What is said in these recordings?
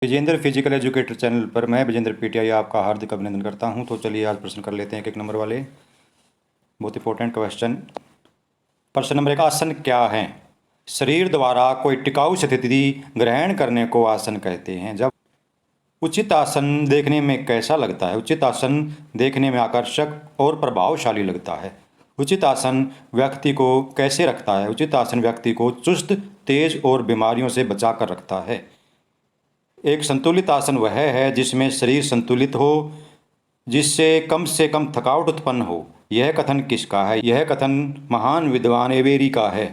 Vijendra physical educator channel पर मैं Vijendra PTI आपका हार्दिक अभिनंदन करता हूं। तो चलिए आज प्रश्न कर लेते हैं एक नंबर वाले, बहुत इंपॉर्टेंट क्वेश्चन। प्रश्न नंबर 1, आसन क्या है? शरीर द्वारा कोई टिकाऊ स्थिति ग्रहण करने को आसन कहते हैं। जब उचित आसन देखने में कैसा लगता है? उचित आसन देखने में आकर्षक और प्रभावशाली लगता है। उचित आसन व्यक्ति को कैसे रखता है? उचित आसन व्यक्ति को चुस्त, तेज और बीमारियों से बचा कर रखता है। एक संतुलित आसन वह है जिसमें शरीर संतुलित हो, जिससे से कम थकावट उत्पन्न हो। यह कथन किसका है? यह कथन महान विद्वान एबेरी का है।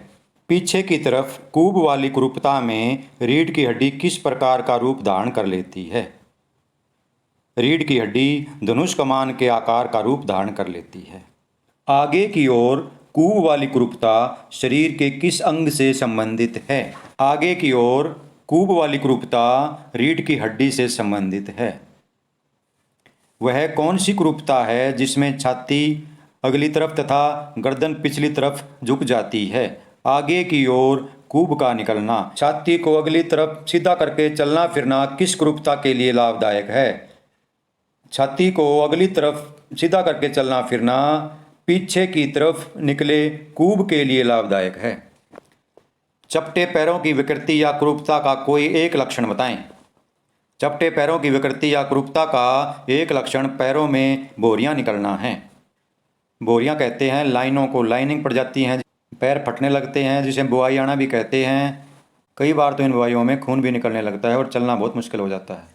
पीछे की तरफ कूब वाली कुरूपता में रीढ़ की हड्डी किस प्रकार का रूप धारण कर लेती है? रीढ़ की हड्डी धनुष कमान के आकार का रूप धारण कर लेती है। आगे की ओर कूब वाली कुरूपता शरीर के किस अंग से संबंधित है? आगे की ओर कूब वाली कुरूपता रीढ़ की हड्डी से संबंधित है। वह कौन सी कुरूपता है जिसमें छाती अगली तरफ तथा गर्दन पिछली तरफ झुक जाती है? आगे की ओर कूब का निकलना, छाती को अगली तरफ सीधा करके चलना फिरना किस कुरूपता के लिए लाभदायक है? छाती को अगली तरफ सीधा करके चलना फिरना पीछे की तरफ निकले कूब के लिए लाभदायक है। चपटे पैरों की विकृति या कुरूपता का कोई एक लक्षण बताएं। चपटे पैरों की विकृति या कुरूपता का एक लक्षण पैरों में बोरियां निकलना है। बोरियां कहते हैं लाइनों को, लाइनिंग पड़ जाती हैं, पैर फटने लगते हैं, जिसे बुआई आना भी कहते हैं। कई बार तो इन बुआइयों में खून भी निकलने लगता है और चलना बहुत मुश्किल हो जाता है।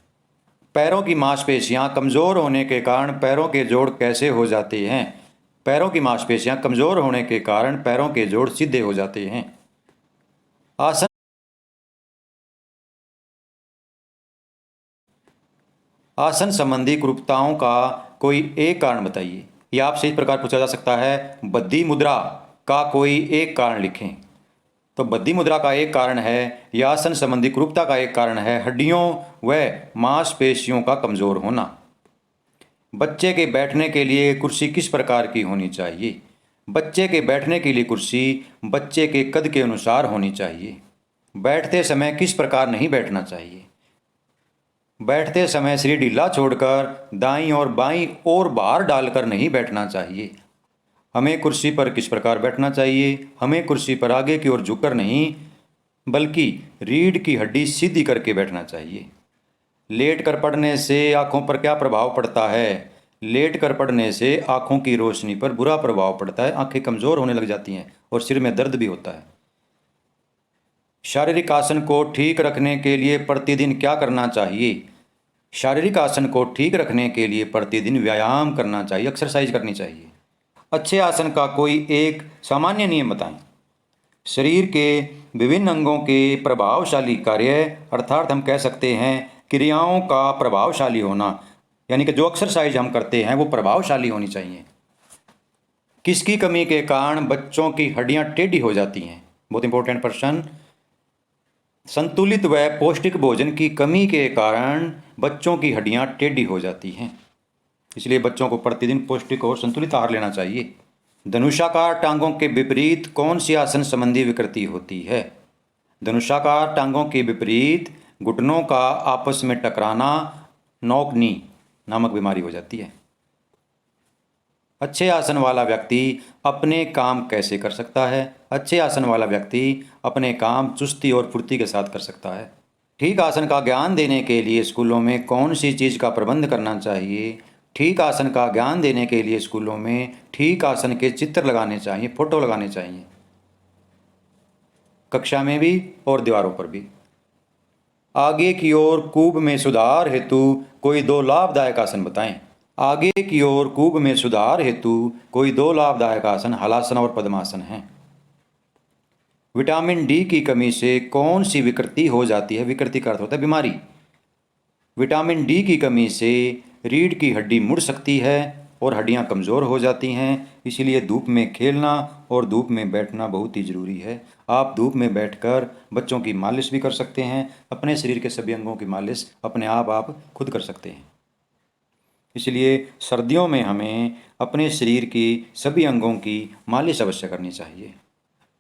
पैरों की मांसपेशियां कमज़ोर होने के कारण पैरों के जोड़ कैसे हो जाते हैं? पैरों की मांसपेशियां कमज़ोर होने के कारण पैरों के जोड़ सीधे हो जाते हैं। आसन आसन संबंधी कुरूपताओं का कोई एक कारण बताइए। यह आपसे इस प्रकार पूछा जा सकता है, बद्धी मुद्रा का कोई एक कारण लिखें। तो बद्धी मुद्रा का एक कारण है या आसन संबंधी कुरूपता का एक कारण है हड्डियों व मांसपेशियों का कमज़ोर होना। बच्चे के बैठने के लिए कुर्सी किस प्रकार की होनी चाहिए? बच्चे के बैठने के लिए कुर्सी बच्चे के कद के अनुसार होनी चाहिए। बैठते समय किस प्रकार नहीं बैठना चाहिए? बैठते समय शरीर ढीला छोड़कर दाईं और बाईं ओर भार डालकर नहीं बैठना चाहिए। हमें कुर्सी पर किस प्रकार बैठना चाहिए? हमें कुर्सी पर आगे की ओर झुककर नहीं बल्कि रीढ़ की हड्डी सीधी करके बैठना चाहिए। लेट कर पढ़ने से आँखों पर क्या प्रभाव पड़ता है? लेट कर पढ़ने से आँखों की रोशनी पर बुरा प्रभाव पड़ता है, आँखें कमज़ोर होने लग जाती हैं और सिर में दर्द भी होता है। शारीरिक आसन को ठीक रखने के लिए प्रतिदिन क्या करना चाहिए? शारीरिक आसन को ठीक रखने के लिए प्रतिदिन व्यायाम करना चाहिए, एक्सरसाइज करनी चाहिए। अच्छे आसन का कोई एक सामान्य नियम बताएं। शरीर के विभिन्न अंगों के प्रभावशाली कार्य, अर्थात हम कह सकते हैं क्रियाओं का प्रभावशाली होना, यानी कि जो एक्सरसाइज हम करते हैं वो प्रभावशाली होनी चाहिए। किसकी कमी के कारण बच्चों की हड्डियां टेढ़ी हो जाती हैं? बहुत इंपॉर्टेंट प्रश्न। संतुलित व पौष्टिक भोजन की कमी के कारण बच्चों की हड्डियां टेढ़ी हो जाती हैं, इसलिए बच्चों को प्रतिदिन पौष्टिक और संतुलित आहार लेना चाहिए। धनुषाकार टांगों के विपरीत कौन सी आसन संबंधी विकृति होती है? धनुषाकार टांगों के विपरीत घुटनों का आपस में टकराना, नॉक नी नामक बीमारी हो जाती है। अच्छे आसन वाला व्यक्ति अपने काम कैसे कर सकता है? अच्छे आसन वाला व्यक्ति अपने काम चुस्ती और फुर्ती के साथ कर सकता है। ठीक आसन का ज्ञान देने के लिए स्कूलों में कौन सी चीज़ का प्रबंध करना चाहिए? ठीक आसन का ज्ञान देने के लिए स्कूलों में ठीक आसन के चित्र लगाने चाहिए, फोटो लगाने चाहिए, कक्षा में भी और दीवारों पर भी। आगे की ओर कूब में सुधार हेतु कोई दो लाभदायक आसन बताएं। आगे की ओर कूब में सुधार हेतु कोई दो लाभदायक आसन हलासन और पद्मासन हैं। विटामिन डी की कमी से कौन सी विकृति हो जाती है? विकृति का अर्थ होता है बीमारी। विटामिन डी की कमी से रीढ़ की हड्डी मुड़ सकती है और हड्डियां कमज़ोर हो जाती हैं, इसीलिए धूप में खेलना और धूप में बैठना बहुत ही ज़रूरी है। आप धूप में बैठकर बच्चों की मालिश भी कर सकते हैं, अपने शरीर के सभी अंगों की मालिश अपने आप खुद कर सकते हैं। इसलिए सर्दियों में हमें अपने शरीर की सभी अंगों की मालिश अवश्य करनी चाहिए।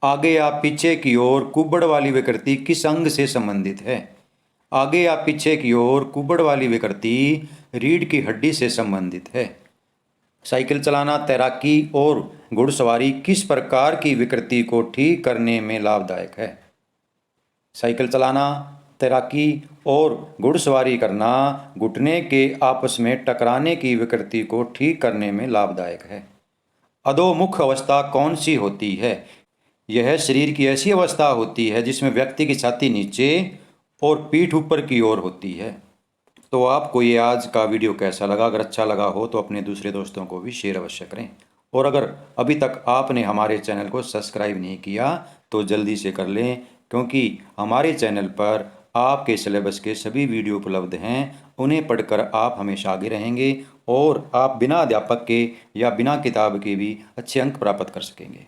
आगे आप पीछे की ओर कुब्बड़ वाली विकृति किस अंग से संबंधित है? आगे या पीछे की ओर कुबड़ वाली विकृति रीढ़ की हड्डी से संबंधित है। साइकिल चलाना, तैराकी और घुड़सवारी किस प्रकार की विकृति को ठीक करने में लाभदायक है? साइकिल चलाना, तैराकी और घुड़सवारी करना घुटने के आपस में टकराने की विकृति को ठीक करने में लाभदायक है। अधोमुख अवस्था कौन सी होती है? यह शरीर की ऐसी अवस्था होती है जिसमें व्यक्ति की छाती नीचे और पीठ ऊपर की ओर होती है। तो आपको ये आज का वीडियो कैसा लगा? अगर अच्छा लगा हो तो अपने दूसरे दोस्तों को भी शेयर अवश्य करें। और अगर अभी तक आपने हमारे चैनल को सब्सक्राइब नहीं किया तो जल्दी से कर लें, क्योंकि हमारे चैनल पर आपके सिलेबस के सभी वीडियो उपलब्ध हैं। उन्हें पढ़कर आप हमेशा आगे रहेंगे और आप बिना अध्यापक के या बिना किताब के भी अच्छे अंक प्राप्त कर सकेंगे।